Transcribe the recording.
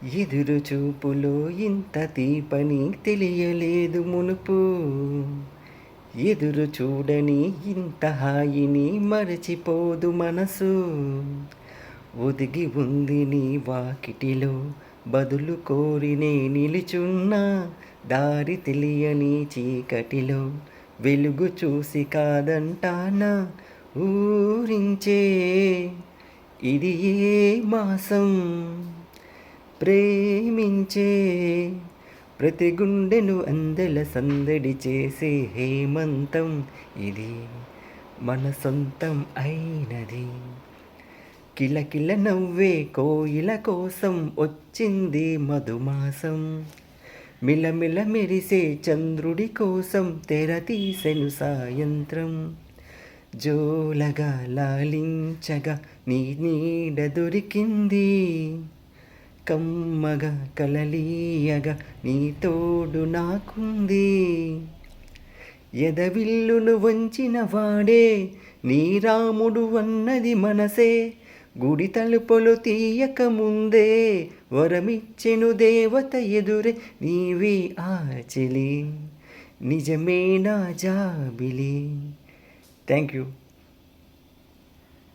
ఎదురు చూపులో ఇంత తీపని తెలియలేదు మునుపు. ఎదురు చూడని ఇంత హాయిని మరచిపోదు మనసు. ఒదిగి ఉంది నీ వాకిటిలో బదులు కోరినే నిలుచున్నా. దారి తెలియని చీకటిలో వెలుగు చూసి కాదంటానా. ఊరించే ఇది ఏ మాసం, ప్రేమించే ప్రతి గుండెను అందెల సందడి చేసే హేమంతం ఇది మన సొంతం అయినది. కిలకిల నవ్వే కోయిల కోసం వచ్చింది మధుమాసం. మిలమిల మెరిసే చంద్రుడి కోసం తెర తీసెను సాయంత్రం. జోలగా లాలించగా నీ నీడ దొరికింది. కమ్మగా కలలీయగా నీ తోడు నాకుంది. ఎదవిల్లును వంచిన వాడే నీ రాముడు అన్నది మనసే. గుడి తలుపులు తీయక ముందే వరమిచ్చెను దేవత ఎదురే. నీవే ఆ చెలి నిజమే నా జాబిలి. Thank you.